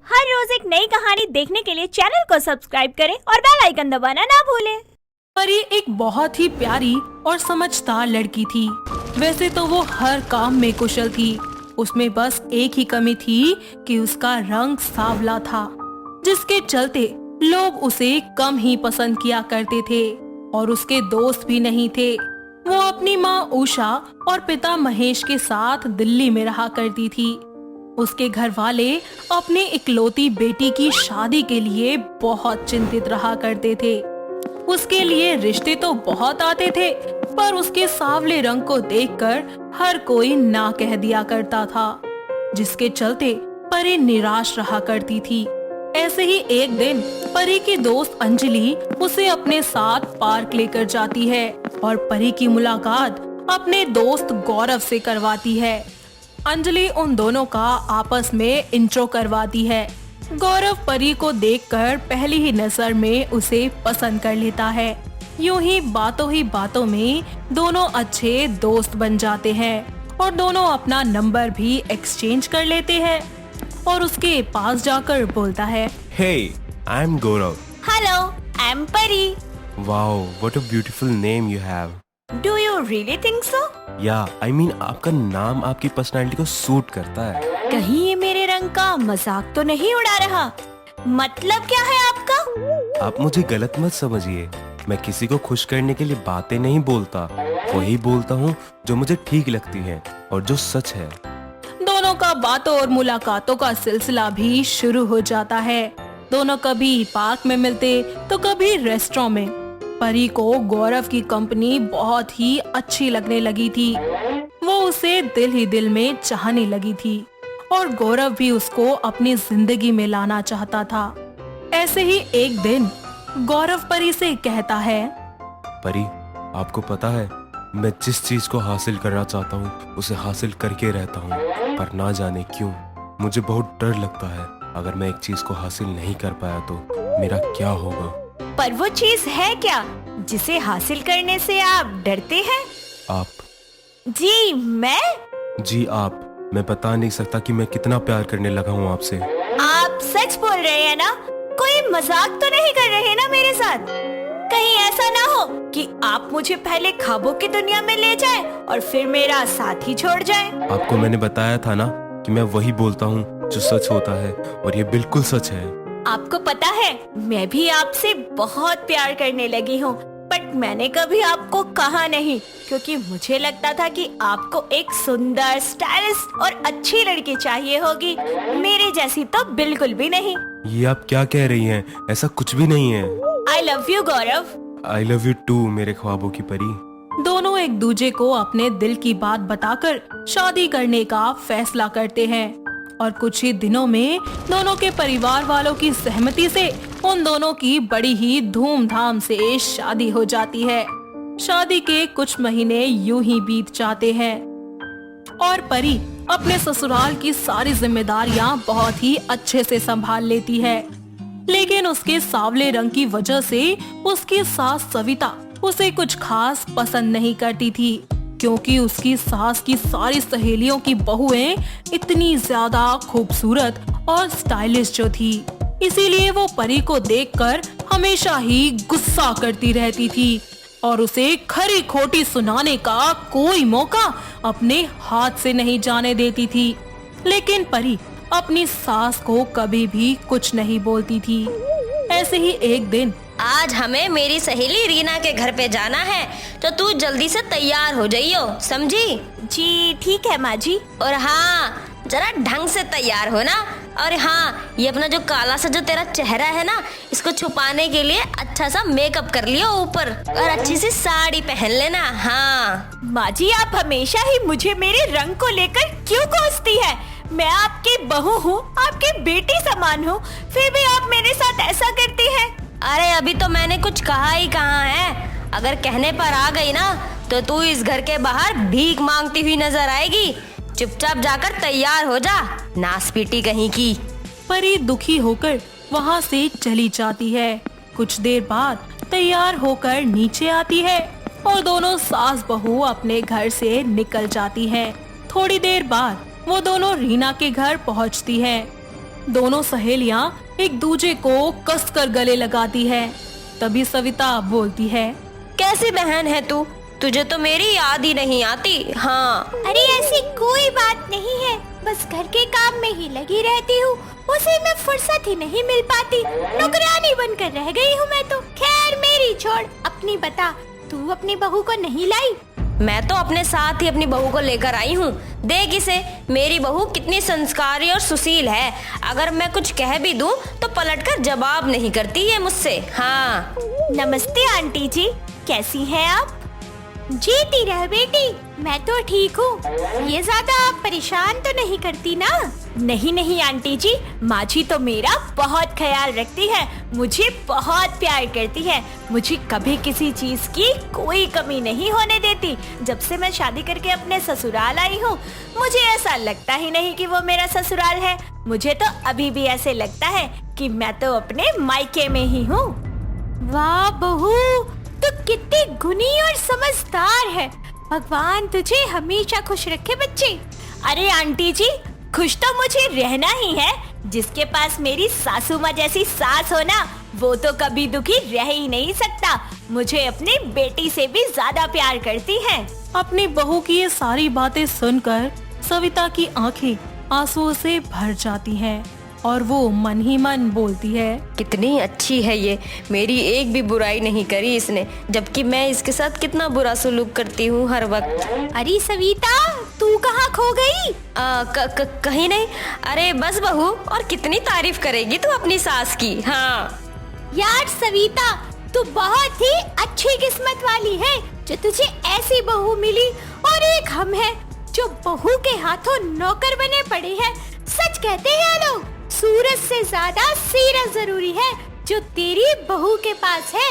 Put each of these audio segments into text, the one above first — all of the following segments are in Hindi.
हर रोज एक नई कहानी देखने के लिए चैनल को सब्सक्राइब करें और बेल आइकन दबाना ना भूलें। परी एक बहुत ही प्यारी और समझदार लड़की थी। वैसे तो वो हर काम में कुशल थी। उसमें बस एक ही कमी थी कि उसका रंग सांवला था, जिसके चलते लोग उसे कम ही पसंद किया करते थे और उसके दोस्त भी नहीं थे। वो अपनी माँ उषा और पिता महेश के साथ दिल्ली में रहा करती थी। उसके घर वाले अपनी इकलौती बेटी की शादी के लिए बहुत चिंतित रहा करते थे। उसके लिए रिश्ते तो बहुत आते थे, पर उसके सांवले रंग को देखकर हर कोई ना कह दिया करता था, जिसके चलते परी निराश रहा करती थी। ऐसे ही एक दिन परी की दोस्त अंजलि उसे अपने साथ पार्क लेकर जाती है और परी की मुलाकात अपने दोस्त गौरव से करवाती है। अंजलि उन दोनों का आपस में इंट्रो करवाती है। गौरव परी को देखकर पहली ही नजर में उसे पसंद कर लेता है। यूं ही बातों में दोनों अच्छे दोस्त बन जाते हैं और दोनों अपना नंबर भी एक्सचेंज कर लेते हैं और उसके पास जाकर बोलता है, Hey, I'm Gaurav. Hello, I am परी। Wow, what a beautiful name you have. Do you really think so? Yeah, I mean आपका नाम आपकी पर्सनालिटी को सूट करता है। कहीं ये मेरे रंग का मजाक तो नहीं उड़ा रहा? मतलब क्या है आपका? आप मुझे गलत मत समझिए। मैं किसी को खुश करने के लिए बातें नहीं बोलता, वही बोलता हूँ जो मुझे ठीक लगती है और जो सच है। दोनों का बातों और मुलाकातों का सिलसिला भी शुरू हो जाता है। दोनों कभी पार्क में मिलते तो कभी रेस्टोरेंट में। परी को गौरव की कंपनी बहुत ही अच्छी लगने लगी थी। वो उसे दिल ही दिल में चाहने लगी थी और गौरव भी उसको अपनी जिंदगी में लाना चाहता था। ऐसे ही एक दिन गौरव परी से कहता है, परी, आपको पता है मैं जिस चीज को हासिल करना चाहता हूँ उसे हासिल करके रहता हूँ, पर ना जाने क्यों मुझे बहुत डर लगता है। अगर मैं एक चीज को हासिल नहीं कर पाया तो मेरा क्या होगा। पर वो चीज है क्या जिसे हासिल करने से आप डरते हैं? आप? जी मैं? जी आप। मैं बता नहीं सकता कि मैं कितना प्यार करने लगा हूँ आपसे। आप सच बोल रहे हैं ना? कोई मजाक तो नहीं कर रहे ना मेरे साथ? कहीं ऐसा ना हो कि आप मुझे पहले ख्वाबों की दुनिया में ले जाएं और फिर मेरा साथ ही छोड़ जाएं। आपको मैंने बताया था ना कि मैं वही बोलता हूँ जो सच होता है, और ये बिल्कुल सच है। आपको पता है मैं भी आपसे बहुत प्यार करने लगी हूँ, बट मैंने कभी आपको कहा नहीं क्योंकि मुझे लगता था कि आपको एक सुंदर, स्टाइलिश और अच्छी लड़की चाहिए होगी। मेरे जैसी तो बिल्कुल भी नहीं। ये आप क्या कह रही हैं? ऐसा कुछ भी नहीं है। I love you Gaurav. I love you too मेरे ख्वाबों की परी। दोनों एक दूजे को अपने दिल की बात बताकर शादी करने का फैसला करते हैं और कुछ ही दिनों में दोनों के परिवार वालों की सहमति से उन दोनों की बड़ी ही धूमधाम से शादी हो जाती है। शादी के कुछ महीने यूं ही बीत जाते हैं और परी अपने ससुराल की सारी जिम्मेदारियां बहुत ही अच्छे से संभाल लेती है। लेकिन उसके सांवले रंग की वजह से उसकी सास सविता उसे कुछ खास पसंद नहीं करती थी, क्योंकि उसकी सास की सारी सहेलियों की बहुएं इतनी ज्यादा खूबसूरत और स्टाइलिश जो थी। इसीलिए वो परी को देखकर हमेशा ही गुस्सा करती रहती थी और उसे खरी खोटी सुनाने का कोई मौका अपने हाथ से नहीं जाने देती थी। लेकिन परी अपनी सास को कभी भी कुछ नहीं बोलती थी। ऐसे ही एक दिन, आज हमें मेरी सहेली रीना के घर पे जाना है, तो तू जल्दी से तैयार हो जाइयो, समझी? जी ठीक है माँ जी। और हाँ, जरा ढंग से तैयार हो ना। और हाँ, ये अपना जो काला सा जो तेरा चेहरा है ना, इसको छुपाने के लिए अच्छा सा मेकअप कर लियो ऊपर, और अच्छी सी साड़ी पहन लेना। हाँ माँ जी, आप हमेशा ही मुझे मेरे रंग को लेकर क्यों कोसती है? मैं आपकी बहू हूँ, आपकी बेटी समान हूँ, फिर भी आप मेरे साथ ऐसा करती हैं। अरे अभी तो मैंने कुछ कहा ही कहाँ है। अगर कहने पर आ गई ना तो तू इस घर के बाहर भीख मांगती हुई नजर आएगी। चुपचाप जाकर तैयार हो जा, नासपीटी कहीं की। परी दुखी होकर वहाँ से चली जाती है। कुछ देर बाद तैयार होकर नीचे आती है और दोनों सास बहू अपने घर से निकल जाती हैं। थोड़ी देर बाद वो दोनों रीना के घर पहुँचती है। दोनों सहेलियां एक दूजे को कसकर गले लगाती है। तभी सविता बोलती है, कैसी बहन है तू? तुझे तो मेरी याद ही नहीं आती। हाँ, अरे ऐसी कोई बात नहीं है, बस घर के काम में ही लगी रहती हूँ, उसे में फुर्सत ही नहीं मिल पाती। नौकरानी बनकर रह गई हूँ मैं तो। खैर मेरी छोड़, अपनी बता, तू अपनी बहू को नहीं लाई? मैं तो अपने साथ ही अपनी बहू को लेकर आई हूँ। देख इसे, मेरी बहू कितनी संस्कारी और सुशील है। अगर मैं कुछ कह भी दूँ तो पलटकर जवाब नहीं करती है मुझसे। हाँ, नमस्ते आंटी जी, कैसी हैं आप? जीती रह बेटी, मैं तो ठीक हूँ। ये ज्यादा आप परेशान तो नहीं करती ना? नहीं नहीं आंटी जी, माँ जी तो मेरा बहुत ख्याल रखती है, मुझे बहुत प्यार करती है, मुझे कभी किसी चीज की कोई कमी नहीं होने देती। जब से मैं शादी करके अपने ससुराल आई हूँ, मुझे ऐसा लगता ही नहीं कि वो मेरा ससुराल है। मुझे तो अभी भी ऐसे लगता है कि मैं तो अपने मायके में ही हूँ। वाह बहू, तू कितनी गुनी और समझदार है। भगवान तुझे हमेशा खुश रखे बच्चे। अरे आंटी जी, खुश तो मुझे रहना ही है। जिसके पास मेरी सासू माँ जैसी सास हो ना, वो तो कभी दुखी रह ही नहीं सकता। मुझे अपनी बेटी से भी ज्यादा प्यार करती है। अपनी बहू की ये सारी बातें सुनकर सविता की आंखें आंसुओं से भर जाती हैं और वो मन ही मन बोलती है, कितनी अच्छी है ये, मेरी एक भी बुराई नहीं करी इसने, जबकि मैं इसके साथ कितना बुरा सलूक करती हूँ हर वक्त। अरे सविता, तू कहाँ खो गई? कहीं नहीं। अरे बस बहू, और कितनी तारीफ करेगी तू अपनी सास की। हाँ यार सविता, तू बहुत ही अच्छी किस्मत वाली है जो तुझे ऐसी बहू मिली, और एक हम है जो बहू के हाथों नौकर बने पड़े हैं। सच कहते हैं लोग, सूरत से ज्यादा सीरत जरूरी है, जो तेरी बहू के पास है।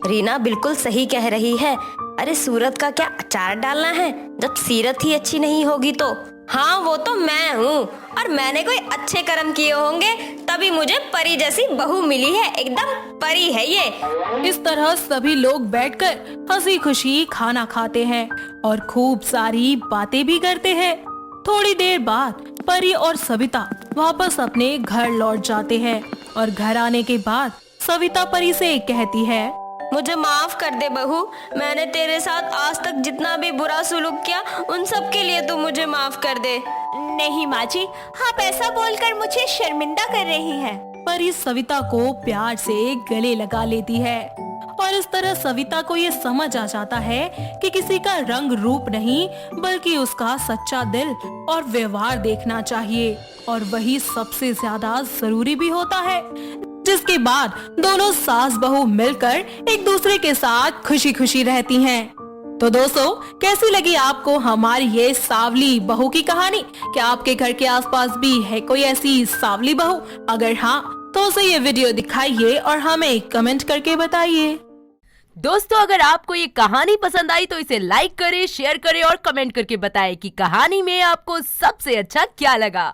रीना बिल्कुल सही कह रही है। अरे सूरत का क्या अचार डालना है, जब सीरत ही अच्छी नहीं होगी तो। हाँ, वो तो मैं हूँ, और मैंने कोई अच्छे कर्म किए होंगे तभी मुझे परी जैसी बहू मिली है। एकदम परी है ये। इस तरह सभी लोग बैठकर हंसी खुशी खाना खाते हैं और खूब सारी बातें भी करते हैं। थोड़ी देर बाद परी और सविता वापस अपने घर लौट जाते हैं और घर आने के बाद सविता परी से कहती है, मुझे माफ कर दे बहू, मैंने तेरे साथ आज तक जितना भी बुरा सुलूक किया उन सब के लिए तू मुझे माफ कर दे। नहीं माँ जी, आप ऐसा बोलकर मुझे शर्मिंदा कर रही हैं। परी सविता को प्यार से गले लगा लेती है और इस तरह सविता को ये समझ आ जाता है कि किसी का रंग रूप नहीं, बल्कि उसका सच्चा दिल और व्यवहार देखना चाहिए, और वही सबसे ज्यादा जरूरी भी होता है। जिसके बाद दोनों सास बहू मिलकर एक दूसरे के साथ खुशी खुशी रहती हैं। तो दोस्तों, कैसी लगी आपको हमारी ये सावली बहू की कहानी? क्या आपके घर के आसपास भी है कोई ऐसी सावली बहू? अगर हाँ, तो उसे ये वीडियो दिखाइए और हमें कमेंट करके बताइए। दोस्तों, अगर आपको ये कहानी पसंद आई तो इसे लाइक करें, शेयर करें और कमेंट करके बताएं कि कहानी में आपको सबसे अच्छा क्या लगा।